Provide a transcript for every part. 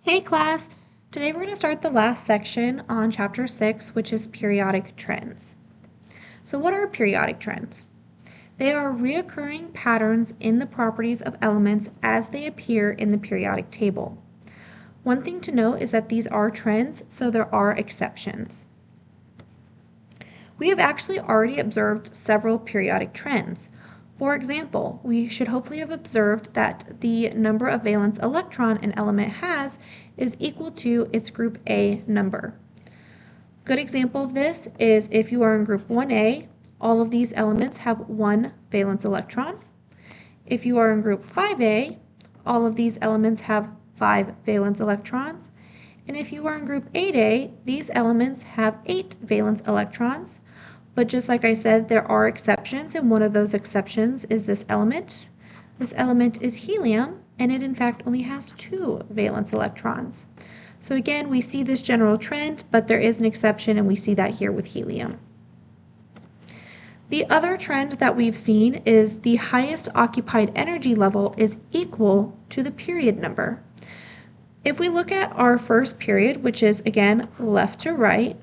Hey class! Today we're going to start the last section on chapter 6, which is periodic trends. So what are periodic trends? They are reoccurring patterns in the properties of elements as they appear in the periodic table. One thing to note is that these are trends, so there are exceptions. We have actually already observed several periodic trends. For example, we should hopefully have observed that the number of valence electron an element has is equal to its group A number. Good example of this is if you are in group 1A, all of these elements have one valence electron. If you are in group 5A, all of these elements have 5 valence electrons. And if you are in group 8A, these elements have 8 valence electrons. But just like I said, there are exceptions, and one of those exceptions is this element. This element is helium, and it in fact only has 2 valence electrons. So again, we see this general trend, but there is an exception, and we see that here with helium. The other trend that we've seen is the highest occupied energy level is equal to the period number. If we look at our first period, which is again left to right,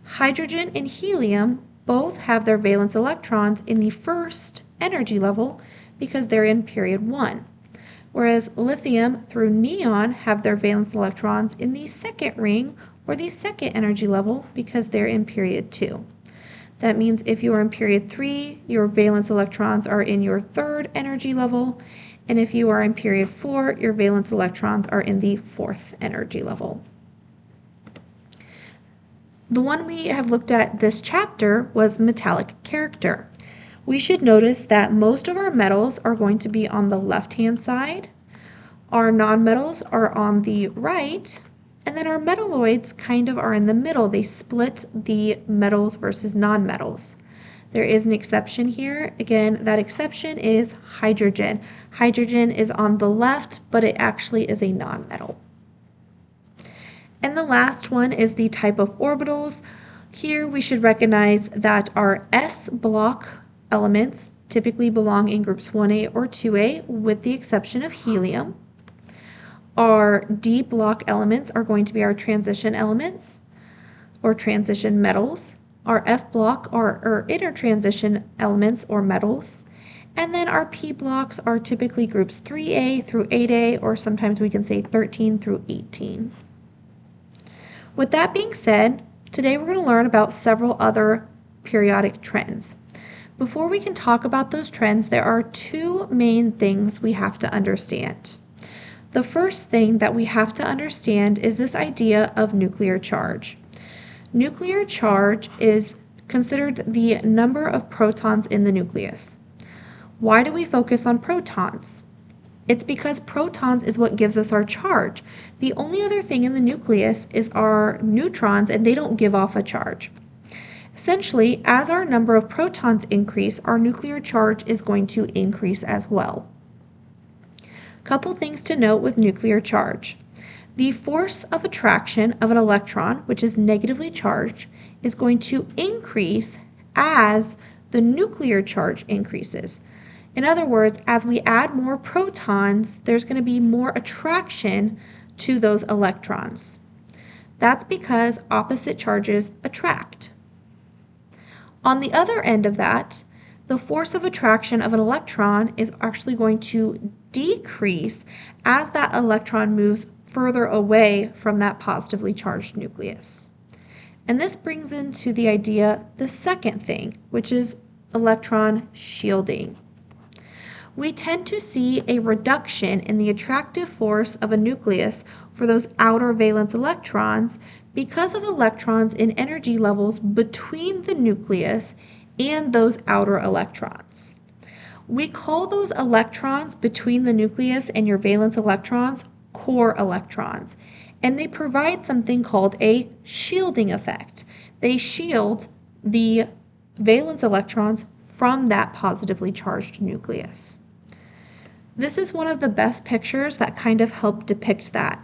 hydrogen and helium both have their valence electrons in the first energy level because they're in period 1, whereas lithium through neon have their valence electrons in the second ring or the second energy level because they're in period 2. That means if you are in period 3, your valence electrons are in your third energy level, and if you are in period 4, your valence electrons are in the fourth energy level. The one we have looked at this chapter was metallic character. We should notice that most of our metals are going to be on the left-hand side, our nonmetals are on the right, and then our metalloids kind of are in the middle. They split the metals versus nonmetals. There is an exception here. Again, that exception is hydrogen. Hydrogen is on the left, but it actually is a nonmetal. And the last one is the type of orbitals. Here we should recognize that our S block elements typically belong in groups 1A or 2A with the exception of helium. Our D block elements are going to be our transition elements or transition metals. Our F block are our intertransition elements or metals. And then our P blocks are typically groups 3A through 8A, or sometimes we can say 13 through 18. With that being said, today we're going to learn about several other periodic trends. Before we can talk about those trends, there are two main things we have to understand. The first thing that we have to understand is this idea of nuclear charge. Nuclear charge is considered the number of protons in the nucleus. Why do we focus on protons? It's because protons is what gives us our charge. The only other thing in the nucleus is our neutrons, and they don't give off a charge. Essentially, as our number of protons increase, our nuclear charge is going to increase as well. Couple things to note with nuclear charge. The force of attraction of an electron, which is negatively charged, is going to increase as the nuclear charge increases. In other words, as we add more protons, there's going to be more attraction to those electrons. That's because opposite charges attract. On the other end of that, the force of attraction of an electron is actually going to decrease as that electron moves further away from that positively charged nucleus. And this brings into the idea the second thing, which is electron shielding. We tend to see a reduction in the attractive force of a nucleus for those outer valence electrons because of electrons in energy levels between the nucleus and those outer electrons. We call those electrons between the nucleus and your valence electrons core electrons, and they provide something called a shielding effect. They shield the valence electrons from that positively charged nucleus. This is one of the best pictures that kind of help depict that.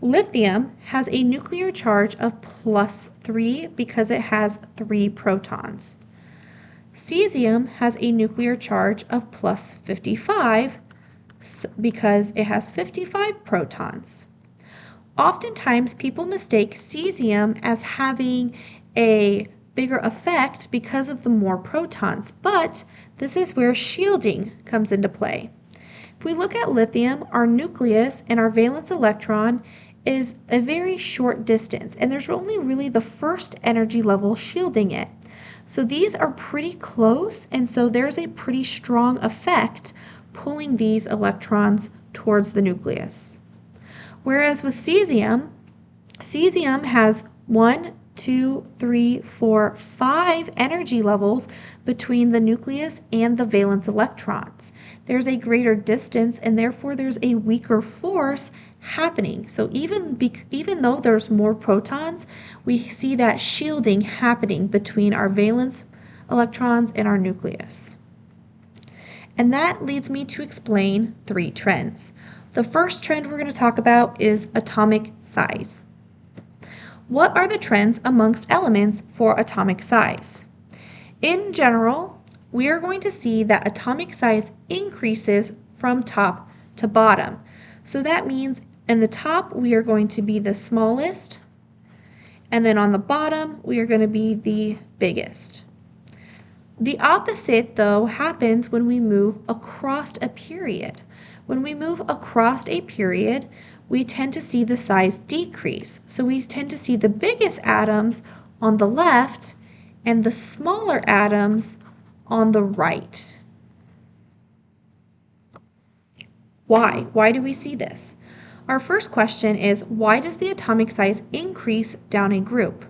Lithium has a nuclear charge of +3 because it has 3 protons. Cesium has a nuclear charge of +55 because it has 55 protons. Oftentimes, people mistake cesium as having a bigger effect because of the more protons, but this is where shielding comes into play. If we look at lithium, our nucleus and our valence electron is a very short distance, and there's only really the first energy level shielding it. So these are pretty close, and so there's a pretty strong effect pulling these electrons towards the nucleus. Whereas with cesium, cesium has 1, 2, 3, 4, 5 energy levels between the nucleus and the valence electrons. There's a greater distance, and therefore there's a weaker force happening. So even though there's more protons, we see that shielding happening between our valence electrons and our nucleus. And that leads me to explain 3 trends. The first trend we're going to talk about is atomic size. What are the trends amongst elements for atomic size? In general, we are going to see that atomic size increases from top to bottom. So that means in the top, we are going to be the smallest, and then on the bottom, we are going to be the biggest. The opposite, though, happens when we move across a period. When we move across a period, we tend to see the size decrease. So we tend to see the biggest atoms on the left and the smaller atoms on the right. Why? Why do we see this? Our first question is, why does the atomic size increase down a group?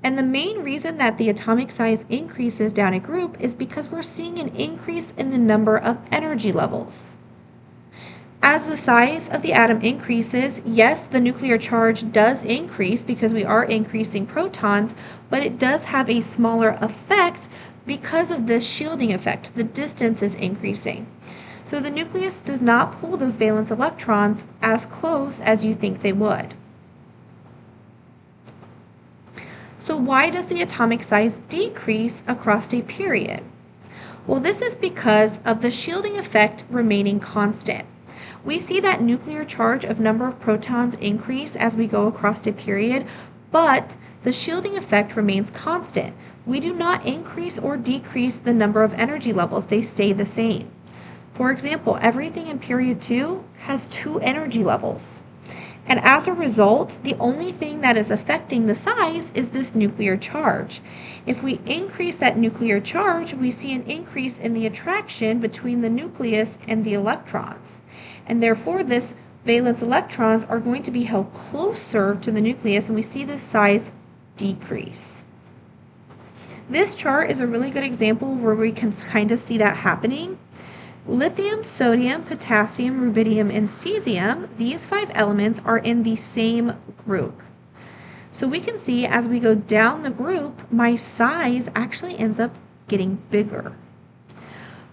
And the main reason that the atomic size increases down a group is because we're seeing an increase in the number of energy levels. As the size of the atom increases, yes, the nuclear charge does increase because we are increasing protons, but it does have a smaller effect because of this shielding effect. The distance is increasing. So the nucleus does not pull those valence electrons as close as you think they would. So why does the atomic size decrease across a period? Well, this is because of the shielding effect remaining constant. We see that nuclear charge of number of protons increase as we go across a period, but the shielding effect remains constant. We do not increase or decrease the number of energy levels, they stay the same. For example, everything in period 2 has 2 energy levels. And as a result, the only thing that is affecting the size is this nuclear charge. If we increase that nuclear charge, we see an increase in the attraction between the nucleus and the electrons. And therefore, this valence electrons are going to be held closer to the nucleus, and we see this size decrease. This chart is a really good example where we can kind of see that happening. Lithium, sodium, potassium, rubidium, and cesium, these 5 elements are in the same group. So we can see as we go down the group, my size actually ends up getting bigger.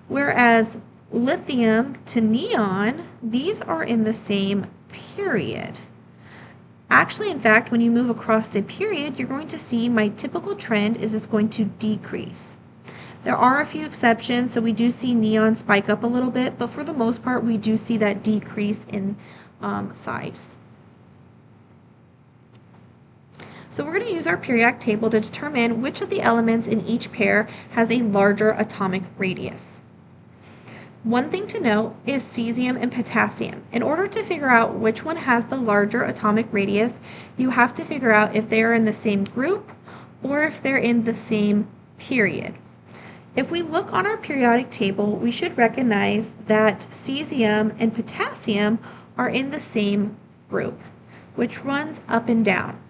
Whereas lithium to neon, these are in the same period. Actually, in fact, when you move across the period, you're going to see my typical trend is it's going to decrease. There are a few exceptions, so we do see neon spike up a little bit, but for the most part, we do see that decrease in size. So we're going to use our periodic table to determine which of the elements in each pair has a larger atomic radius. One thing to note is cesium and potassium. In order to figure out which one has the larger atomic radius, you have to figure out if they are in the same group or if they're in the same period. If we look on our periodic table, we should recognize that cesium and potassium are in the same group, which runs up and down.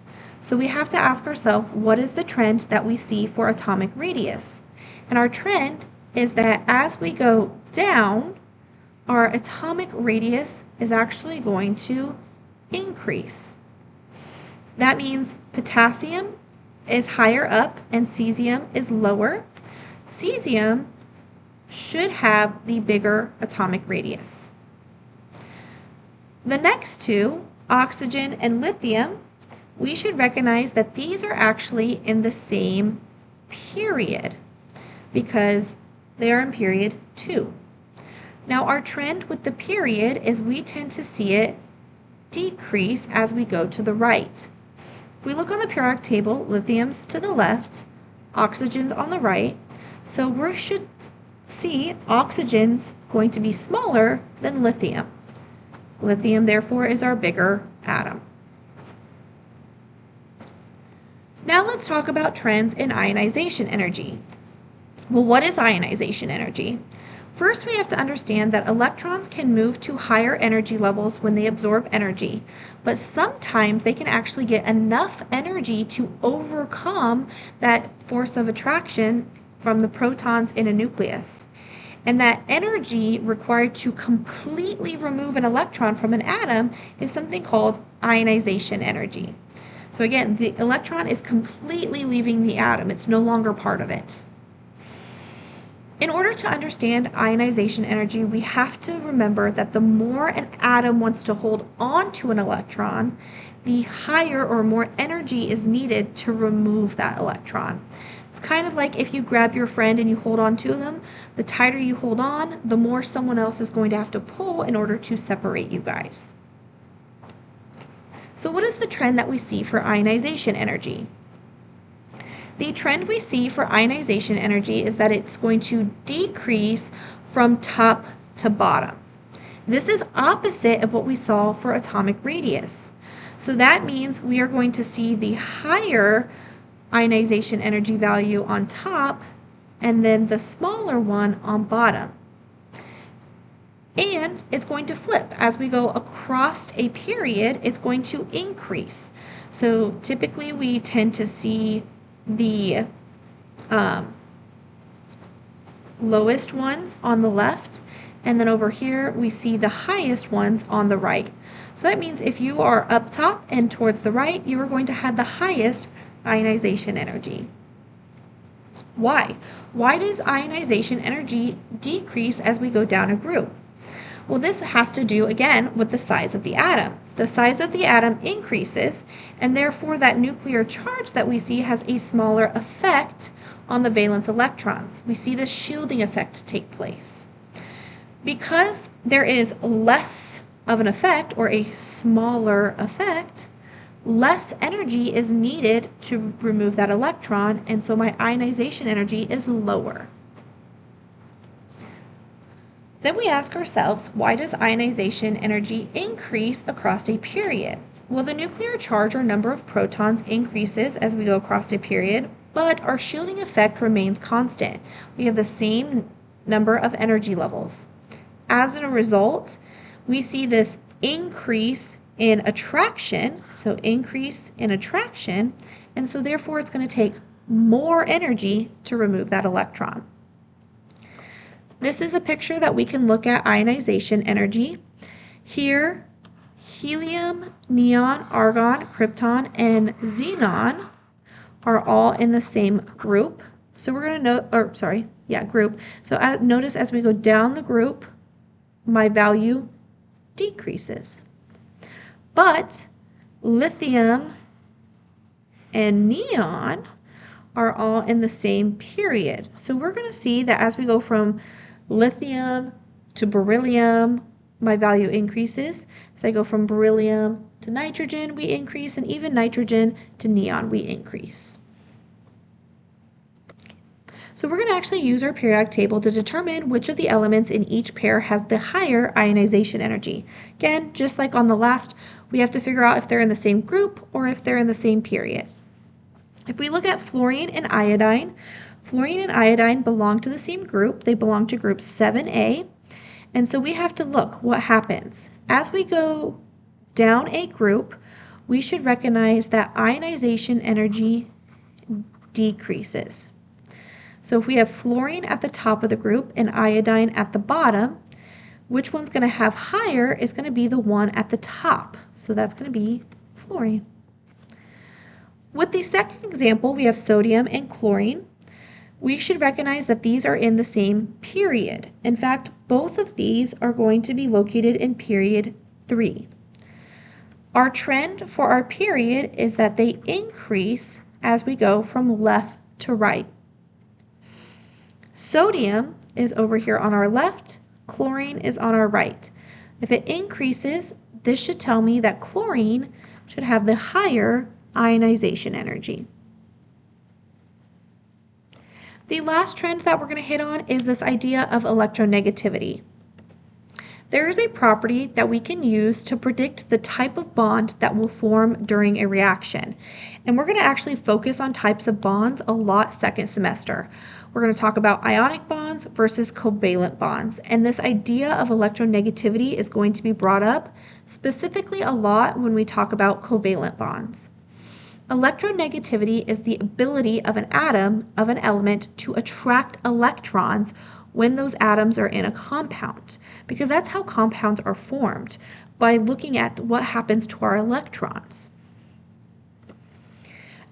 So we have to ask ourselves, what is the trend that we see for atomic radius? And our trend is that as we go down, our atomic radius is actually going to increase. That means potassium is higher up and cesium is lower. Cesium should have the bigger atomic radius. The next two, oxygen and lithium, we should recognize that these are actually in the same period because they are in period 2. Now our trend with the period is we tend to see it decrease as we go to the right. If we look on the periodic table, lithium's to the left, oxygen's on the right, so we should see oxygen's going to be smaller than lithium. Lithium, therefore, is our bigger atom. Now let's talk about trends in ionization energy. Well, what is ionization energy? First, we have to understand that electrons can move to higher energy levels when they absorb energy, but sometimes they can actually get enough energy to overcome that force of attraction from the protons in a nucleus. And that energy required to completely remove an electron from an atom is something called ionization energy. So again, the electron is completely leaving the atom. It's no longer part of it. In order to understand ionization energy, we have to remember that the more an atom wants to hold on to an electron, the higher or more energy is needed to remove that electron. It's kind of like if you grab your friend and you hold on to them, the tighter you hold on, the more someone else is going to have to pull in order to separate you guys. So what is the trend that we see for ionization energy? The trend we see for ionization energy is that it's going to decrease from top to bottom. This is opposite of what we saw for atomic radius. So that means we are going to see the higher ionization energy value on top and then the smaller one on bottom. And it's going to flip. As we go across a period, it's going to increase. So typically we tend to see the lowest ones on the left, and then over here we see the highest ones on the right. So that means if you are up top and towards the right, you are going to have the highest ionization energy. Why? Why does ionization energy decrease as we go down a group? Well, this has to do, again, with the size of the atom. The size of the atom increases, and therefore that nuclear charge that we see has a smaller effect on the valence electrons. We see the shielding effect take place. Because there is less of an effect, or a smaller effect, less energy is needed to remove that electron, and so my ionization energy is lower. Then we ask ourselves, why does ionization energy increase across a period? Well, the nuclear charge or number of protons increases as we go across a period, but our shielding effect remains constant. We have the same number of energy levels. As a result, we see this increase in attraction, so increase in attraction, and so therefore it's going to take more energy to remove that electron. This is a picture that we can look at ionization energy. Here, helium, neon, argon, krypton, and xenon are all in the same group. So we're going to group. So notice as we go down the group, my value decreases. But lithium and neon are all in the same period. So we're going to see that as we go from lithium to beryllium, my value increases. As I go from beryllium to nitrogen, we increase, and even nitrogen to neon, we increase. So we're going to actually use our periodic table to determine which of the elements in each pair has the higher ionization energy. Again, just like on the last, we have to figure out if they're in the same group or if they're in the same period. If we look at fluorine and iodine belong to the same group. They belong to group 7A. And so we have to look what happens. As we go down a group, we should recognize that ionization energy decreases. So if we have fluorine at the top of the group and iodine at the bottom, which one's going to have higher is going to be the one at the top. So that's going to be fluorine. With the second example, we have sodium and chlorine. We should recognize that these are in the same period. In fact, both of these are going to be located in period 3. Our trend for our period is that they increase as we go from left to right. Sodium is over here on our left, chlorine is on our right. If it increases, this should tell me that chlorine should have the higher ionization energy. The last trend that we're going to hit on is this idea of electronegativity. There is a property that we can use to predict the type of bond that will form during a reaction. And we're going to actually focus on types of bonds a lot second semester. We're going to talk about ionic bonds versus covalent bonds. And this idea of electronegativity is going to be brought up specifically a lot when we talk about covalent bonds. Electronegativity is the ability of an atom, of an element, to attract electrons when those atoms are in a compound, because that's how compounds are formed, by looking at what happens to our electrons.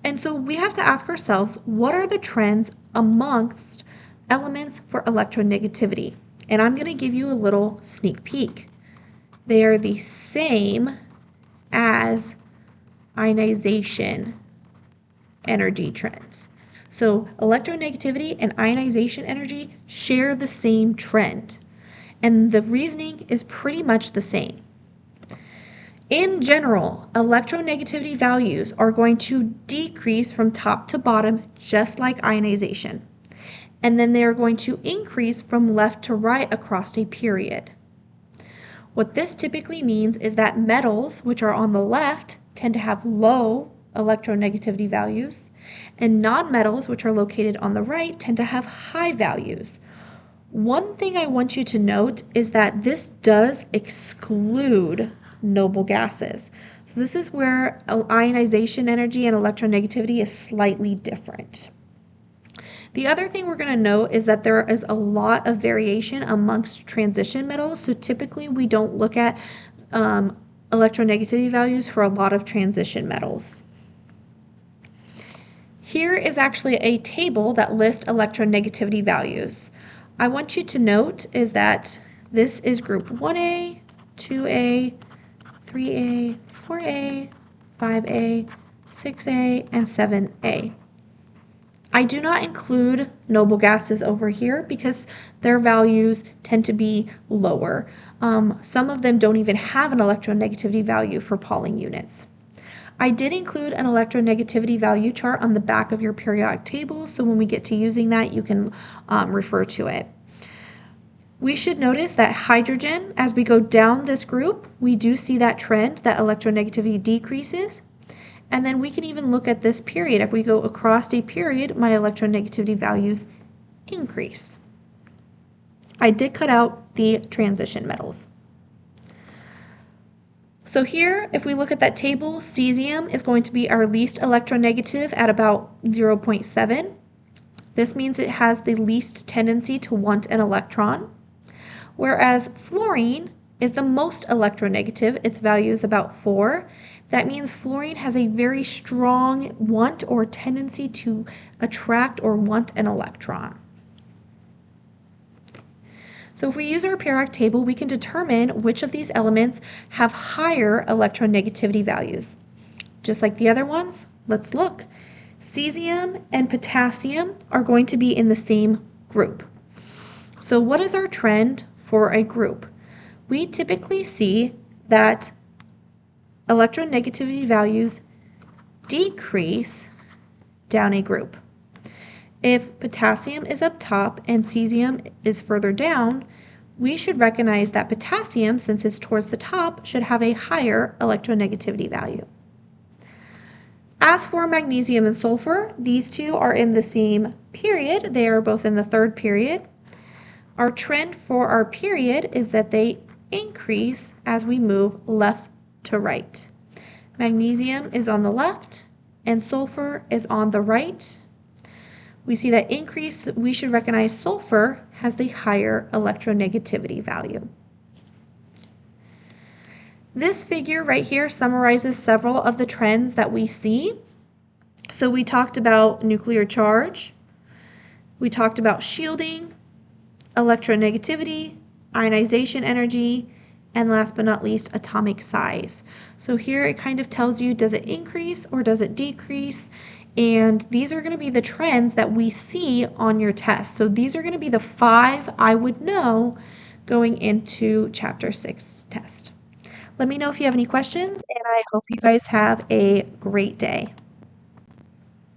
And so we have to ask ourselves, what are the trends amongst elements for electronegativity? And I'm going to give you a little sneak peek. They are the same as ionization energy trends. So electronegativity and ionization energy share the same trend, and the reasoning is pretty much the same. In general, electronegativity values are going to decrease from top to bottom just like ionization, and then they are going to increase from left to right across a period. What this typically means is that metals, which are on the left, tend to have low electronegativity values, and nonmetals, which are located on the right, tend to have high values. One thing I want you to note is that this does exclude noble gases. So this is where ionization energy and electronegativity is slightly different. The other thing we're going to note is that there is a lot of variation amongst transition metals. So typically we don't look at electronegativity values for a lot of transition metals. Here is actually a table that lists electronegativity values. I want you to note is that this is group 1A, 2A, 3A, 4A, 5A, 6A, and 7A. I do not include noble gases over here because their values tend to be lower. Some of them don't even have an electronegativity value for Pauling units. I did include an electronegativity value chart on the back of your periodic table, so when we get to using that, you can refer to it. We should notice that hydrogen, as we go down this group, we do see that trend that electronegativity decreases. And then we can even look at this period. If we go across a period, my electronegativity values increase. I did cut out the transition metals. So here, if we look at that table, cesium is going to be our least electronegative at about 0.7. This means it has the least tendency to want an electron, whereas fluorine is the most electronegative. Its value is about 4. That means fluorine has a very strong want or tendency to attract or want an electron. So if we use our periodic table, we can determine which of these elements have higher electronegativity values. Just like the other ones, let's look. Cesium and potassium are going to be in the same group. So what is our trend for a group? We typically see that electronegativity values decrease down a group. If potassium is up top and cesium is further down, we should recognize that potassium, since it's towards the top, should have a higher electronegativity value. As for magnesium and sulfur, these two are in the same period. They are both in the third period. Our trend for our period is that they increase as we move left to right. Magnesium is on the left and sulfur is on the right. We see that increase, we should recognize sulfur has the higher electronegativity value. This figure right here summarizes several of the trends that we see. So we talked about nuclear charge, we talked about shielding, electronegativity, ionization energy, and last but not least, atomic size. So here it kind of tells you, does it increase or does it decrease? And these are going to be the trends that we see on your test. So these are going to be the 5 I would know going into Chapter 6 test. Let me know if you have any questions, and I hope you guys have a great day.